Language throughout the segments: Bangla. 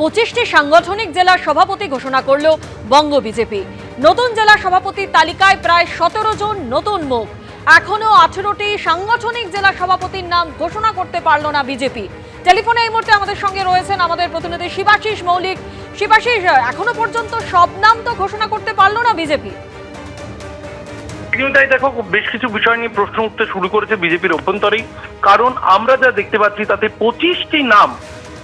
25টি সাংগঠনিক জেলার সভাপতি ঘোষণা করল বঙ্গ বিজেপি। নতুন জেলা সভাপতির তালিকায় প্রায় 17 জন নতুন মুখ। এখনো 18টি সাংগঠনিক জেলা সভাপতির নাম ঘোষণা করতে পারল না বিজেপি। টেলিফোনে এই মুহূর্তে আমাদের সঙ্গে রয়েছেন আমাদের প্রতিনিধি শিবাশিস মৌলিক। শিবাশিস, এখনো পর্যন্ত সব নাম তো ঘোষণা করতে পারল না বিজেপি। তাই দেখো, বেশ কিছু বিষয় নিয়ে প্রশ্ন উঠতে শুরু করেছে বিজেপির অভ্যন্তরেই। কারণ আমরা যা দেখতে পাচ্ছি তাতে 25টি নাম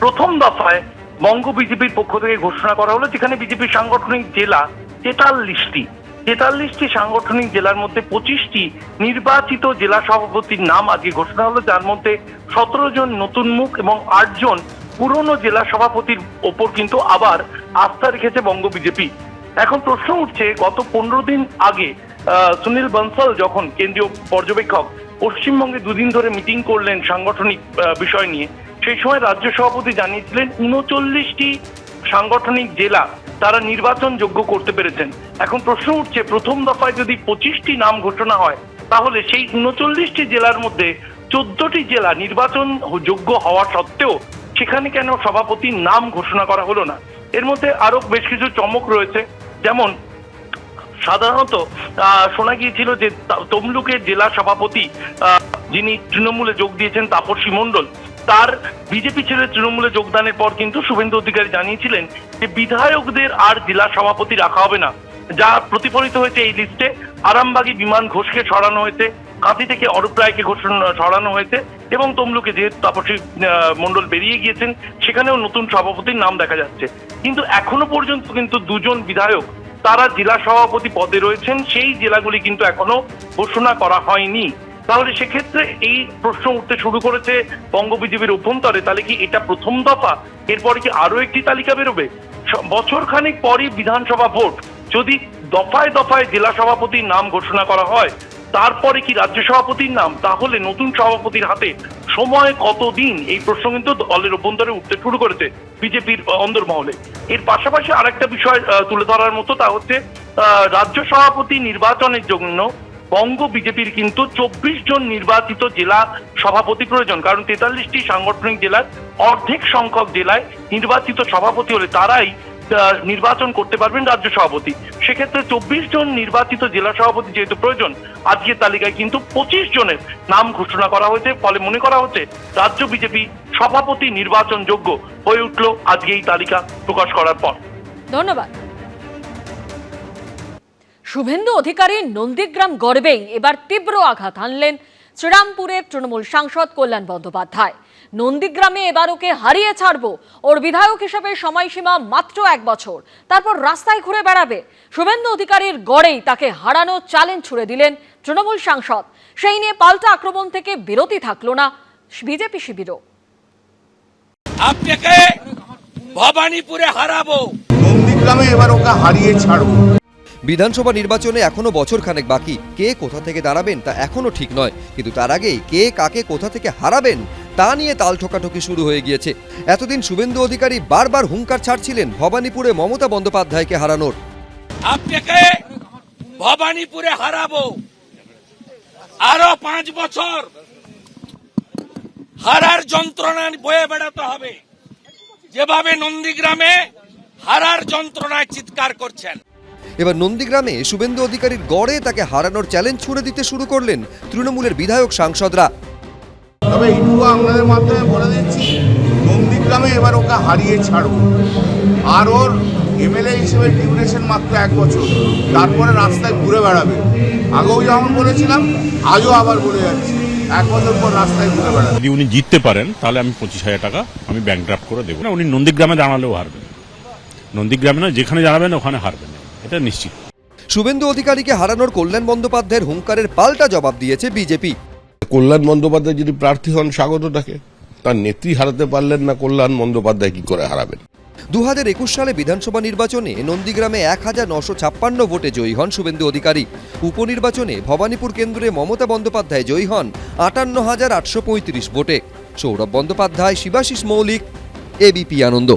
প্রথম দফায় বঙ্গ বিজেপির পক্ষ থেকে ঘোষণা করা হলো, যেখানে বিজেপির সাংগঠনিক জেলা 43টি সাংগঠনিক জেলার মধ্যে 25টি নির্বাচিত জেলা সভাপতির নাম আজকে ঘোষণা হলো, যার মধ্যে 17 জন নতুন মুখ এবং 8 জন পুরনো জেলা সভাপতির ওপর কিন্তু আবার আস্থা রেখেছে বঙ্গ বিজেপি। এখন প্রশ্ন উঠছে, গত 15 দিন আগে সুনীল বনসাল যখন কেন্দ্রীয় পর্যবেক্ষক পশ্চিমবঙ্গে দুদিন ধরে মিটিং করলেন সাংগঠনিক বিষয় নিয়ে, সেই সময় রাজ্য সভাপতি জানিয়েছিলেন 39টি সাংগঠনিক জেলা তারা নির্বাচন যোগ্য করতে পেরেছেন। এখন প্রশ্ন উঠছে, প্রথম দফায় যদি 25টি নাম ঘোষণা হয়, তাহলে সেই 39টি জেলার মধ্যে 14টি জেলা নির্বাচন যোগ্য হওয়া সত্ত্বেও সেখানে কেন সভাপতির নাম ঘোষণা করা হলো না? এর মধ্যে আরো বেশ কিছু চমক রয়েছে। যেমন সাধারণত শোনা গিয়েছিল যে তমলুকের জেলা সভাপতি যিনি তৃণমূলে যোগ দিয়েছেন তাপসী মণ্ডল, তার বিজেপি ছেড়ে তৃণমূলে যোগদানের পর কিন্তু শুভেন্দু অধিকারী জানিয়েছিলেন যে বিধায়কদের আর জেলা সভাপতি রাখা হবে না। যা প্রতিফলিত হয়েছে এই লিস্টে। আরামবাগী বিমান ঘোষকে সরানো হয়েছে, কাঁথি থেকে অরূপ রায়কে সরানো হয়েছে এবং তমলুকে যেহেতু তাপসী মণ্ডল বেরিয়ে গিয়েছেন, সেখানেও নতুন সভাপতির নাম দেখা যাচ্ছে। কিন্তু এখনো পর্যন্ত কিন্তু 2 জন বিধায়ক তারা জেলা সভাপতি পদে রয়েছেন, সেই জেলাগুলি কিন্তু এখনো ঘোষণা করা হয়নি। তাহলে সেক্ষেত্রে এই প্রশ্ন উঠতে শুরু করেছে বঙ্গ বিজেপির অভ্যন্তরে, তাহলে কি এটা প্রথম দফা? এরপরে কি আরো একটি তালিকা বেরোবে? বছর খানিক পরই বিধানসভা ভোট, যদি দফায় দফায় জেলা সভাপতির নাম ঘোষণা করা হয়, তারপরে কি রাজ্য সভাপতির নাম? তাহলে নতুন সভাপতির হাতে সময় কতদিন? এই প্রশ্ন কিন্তু দলের অভ্যন্তরে উঠতে শুরু করেছে বিজেপির অন্দরমহলে। এর পাশাপাশি আরেকটা বিষয় তুলে ধরার মতো, তা হচ্ছে রাজ্য সভাপতি নির্বাচনের জন্য বঙ্গ বিজেপির কিন্তু 24 জন নির্বাচিত জেলা সভাপতি প্রয়োজন। কারণ 43টি সাংগঠনিক জেলার অর্ধেক সংখ্যক জেলায় নির্বাচিত সভাপতি হলে তারাই নির্বাচন করতে পারবেন রাজ্য সভাপতি। সেক্ষেত্রে 24 জন নির্বাচিত জেলা সভাপতি যেহেতু প্রয়োজন, আজকের তালিকায় কিন্তু 25 জনের নাম ঘোষণা করা হয়েছে। ফলে মনে করা হচ্ছে রাজ্য বিজেপি সভাপতি নির্বাচন যোগ্য হয়ে উঠল আজকে এই তালিকা প্রকাশ করার পর। ধন্যবাদ। শুভেন্দু অধিকারীর নন্দীগ্রাম গড়বেই এবার তীব্র আঘাত হানলেন শ্রীরামপুরের তৃণমূল সাংসদ কল্যাণ বন্দ্যোপাধ্যায়। নন্দীগ্রামে এবার ওকে হারিয়ে ছাড়বো, ওর বিধায়ক হিসেবে সময়সীমা মাত্র 1 বছর, তারপর রাস্তায় ঘুরে বেড়াবে। শুভেন্দু অধিকারীর গড়েই তাকে হারানোর চ্যালেঞ্জ ছুড়ে দিলেন তৃণমূল সাংসদ। সেই নিয়ে পাল্টা আক্রমণ থেকে বিরতি থাকলো না বিজেপি শিবিরও। আপনাকে ভবানীপুরে হারাবো, নন্দীগ্রামে এবার ওকে হারিয়ে ছাড়বো। বিধানসভা নির্বাচনে এখনো বছর খানেক বাকি। কে কোথা থেকে দাঁড়াবেন তা এখনো ঠিক নয়, কিন্তু তার আগেই কে কাকে কোথা থেকে হারাবেন তা নিয়ে তাল ঠোকাঠুকি শুরু হয়ে গিয়েছে। এতদিন শুভেন্দু অধিকারী বারবার হুঙ্কার ছাড়ছিলেন ভবানীপুরে মমতা বন্দ্যোপাধ্যায়কে হারানোর। আপনাকে ভবানীপুরে হারাবো, আরো 5 বছর হারার যন্ত্রণা বয়ে বেড়াতে হবে, যেভাবে নন্দীগ্রামে হারার যন্ত্রণায় চিৎকার করছেন। এবার নন্দীগ্রামে শুভেন্দু অধিকারীর গড়ে তাকে হারানোর চ্যালেঞ্জ ছুড়ে দিতে শুরু করলেন তৃণমূলের বিধায়ক সাংসদরা। তবে এইটুকু আপনাদের মাধ্যমে বলে দিচ্ছি, নন্দীগ্রামে এবার ওকে হারিয়ে ছাড়বো। আর ওর এমএলএ হিসেবে ডিউরেশন মাত্র 1 বছর, তারপরে রাস্তায় ঘুরে বেড়াবে। আগেও যেমন বলেছিলাম, আজও আবার বলে যাচ্ছি, 1 বছর পর রাস্তায় ঘুরে বেড়াবে। যদি উনি জিততে পারেন তাহলে আমি 25,000 টাকা আমি ব্যাংক ড্রাফট করে দেবো না। উনি নন্দীগ্রামে দাঁড়ালেও হারবেন, নন্দীগ্রামে না, যেখানে দাঁড়াবেন ওখানে হারবেন, এটা নিশ্চিত। শুভেন্দু অধিকারীকে হারানোর কল্যাণ বন্দ্যোপাধ্যায়ের হুঙ্কারের পাল্টা জবাব দিয়েছে বিজেপি। কল্যাণ বন্দ্যোপাধ্যায় যদি প্রার্থী হন স্বাগত থাকে, তার নেত্রী হারাতে পারলেন না, কল্যাণ বন্দ্যোপাধ্যায় কি করে হারাবেন? 2021 সালে বিধানসভা নির্বাচনে নন্দীগ্রামে 1956 ভোটে জয়ী হন শুভেন্দু অধিকারী। উপনির্বাচনে ভবানীপুর কেন্দ্রে মমতা বন্দ্যোপাধ্যায় জয়ী হন 58,835 ভোটে। সৌরভ বন্দ্যোপাধ্যায়, শিবাশিস মৌলিক, এবিপি আনন্দ।